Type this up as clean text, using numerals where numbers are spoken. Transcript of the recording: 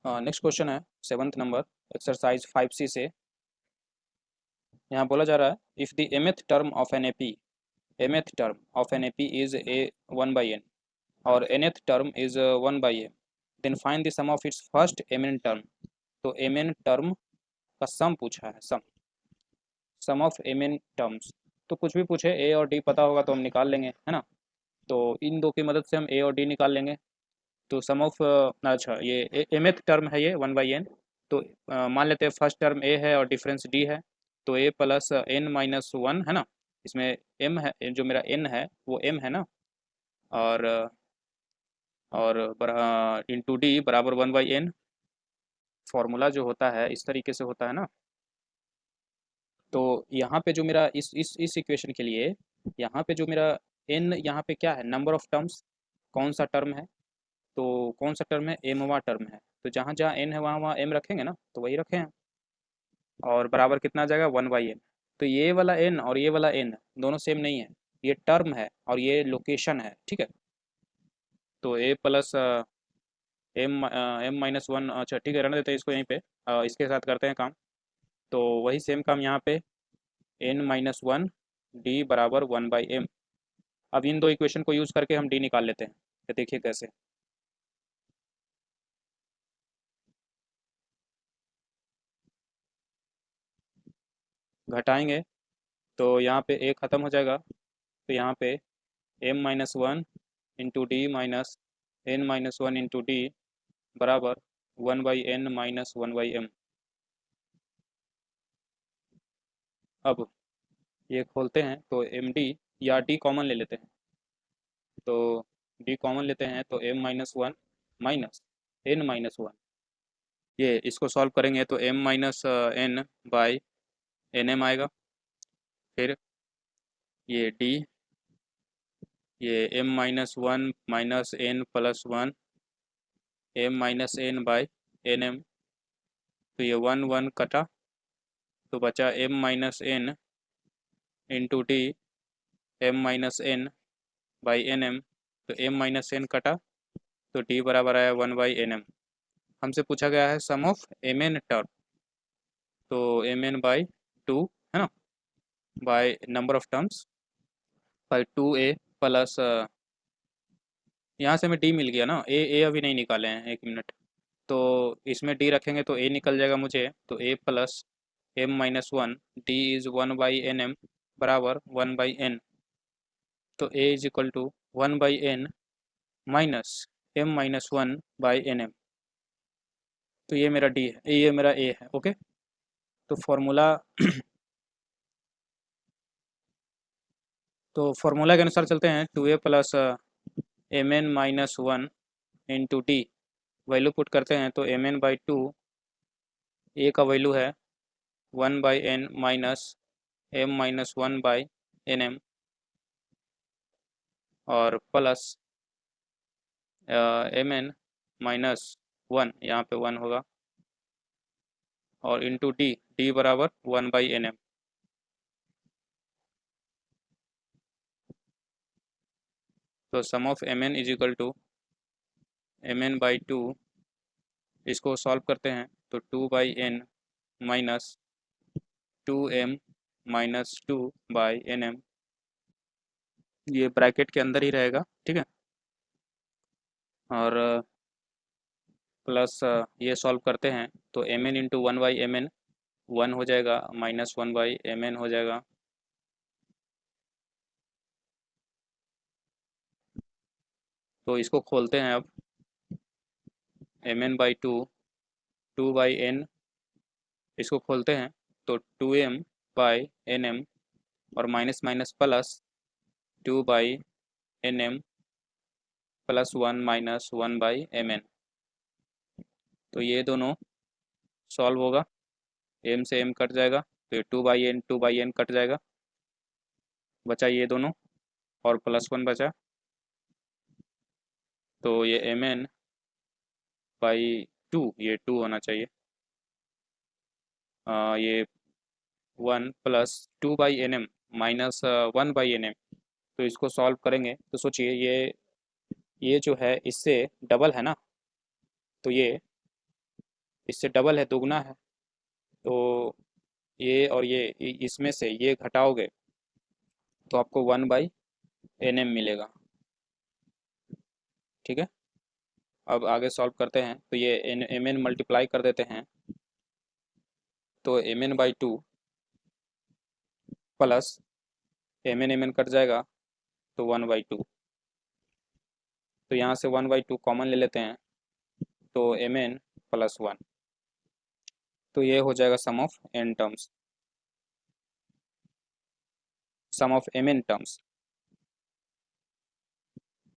Next question है 7th number exercise 5C से। यहाँ बोला जा रहा है if the mth term of an AP mth term of an AP is a 1/n और nth term is 1/m then find the sum of its first mn term. तो mn term का sum पूछा है, सम of mn terms. तो कुछ भी पूछे a और d पता होगा तो हम निकाल लेंगे, है ना। तो इन दो की मदद से हम a और d निकाल लेंगे। तो सम ऑफ अच्छा ये mth टर्म है ये 1/n। तो मान लेते हैं फर्स्ट टर्म a है और डिफरेंस d है। तो a प्लस n-1 है ना। इसमें m है, जो मेरा n है वो m है ना। और इंटू डी बराबर 1/n। फॉर्मूला जो होता है इस तरीके से होता है ना। तो यहाँ पे जो मेरा इस इक्वेशन के लिए यहाँ पे जो मेरा n यहाँ पे क्या है, नंबर ऑफ टर्म्स। कौन सा टर्म है, तो कौन सा टर्म है, mवा टर्म है। तो जहाँ जहाँ n है वहाँ वहाँ m रखेंगे ना, तो वही रखे हैं। और बराबर कितना आ जाएगा 1/n। तो ये वाला n और ये वाला n दोनों सेम नहीं है, ये टर्म है और ये लोकेशन है, ठीक है। तो a प्लस m-1, अच्छा ठीक है, रहने देते हैं इसको यहीं पे। इसके साथ करते हैं काम। तो वही सेम काम यहाँ पे n-1 d बराबर 1/m। अब इन दो इक्वेशन को यूज़ करके हम d निकाल लेते हैं, तो देखिए कैसे। घटाएंगे तो यहाँ पे a ख़त्म हो जाएगा। तो यहाँ पे m-1 into D minus n-1 into D बराबर 1/n-1/m। अब ये खोलते हैं तो md या d कॉमन ले लेते हैं। तो d कॉमन लेते हैं तो m-1 माइनस n-1, ये इसको सॉल्व करेंगे तो m-n/nm आएगा। फिर ये d, ये m-1 minus n plus 1 m-n/nm। तो ये 1 कटा तो बचा m-n इंटू डी m-n/nm। तो m-n कटा तो d बराबर आया 1/nm। हमसे पूछा गया है सम ऑफ mn टर्म। तो mn/2 है ना, by number of terms by 2a plus यहाँ से हमें d मिल गया ना, a अभी नहीं निकाले हैं, 1 मिनट। तो इसमें d रखेंगे तो a निकल जाएगा मुझे। तो a plus m-1 d is 1/nm बराबर 1/n। तो a is equal to 1/n minus m-1/nm। तो ये मेरा d है, ये मेरा a है, ओके। तो फॉर्मूला तो फॉर्मूला के अनुसार चलते हैं। 2a plus mn-1 into D, value put करते हैं तो mn/2 a का वैल्यू है 1/n माइनस m-1/nm और प्लस mn-1, यहाँ पे 1 होगा, और इंटू डी, डी बराबर 1/nm। तो sum of mn is equal to mn/2, इसको सॉल्व करते हैं तो 2/n minus 2m minus 2/nm, ये ब्रैकेट के अंदर ही रहेगा, ठीक है। और प्लस ये सॉल्व करते हैं तो mn इंटू 1/mn 1 हो जाएगा, माइनस 1/mn हो जाएगा। तो इसको खोलते हैं अब, mn/2 2/n, इसको खोलते हैं तो 2m/nm और minus minus plus 2/nm plus 1 minus 1/mn। तो ये दोनों सॉल्व होगा, m से m कट जाएगा तो ये 2/n कट जाएगा, बचा ये दोनों और प्लस 1 बचा। तो ये mn/2, ये 2 होना चाहिए। ये 1 प्लस 2/nm माइनस 1/nm। तो इसको सॉल्व करेंगे तो सोचिए ये जो है इससे डबल है ना। तो ये इससे डबल है, दुगना है। तो ये और ये इसमें से ये घटाओगे तो आपको 1/nm मिलेगा। ठीक है, अब आगे सॉल्व करते हैं। तो ये एम एन मल्टीप्लाई कर देते हैं, तो mn/2 प्लस mn कट जाएगा तो 1/2। तो यहाँ से 1/2 कॉमन ले लेते हैं, तो mn+1। तो ये हो जाएगा सम ऑफ mn टर्म्स।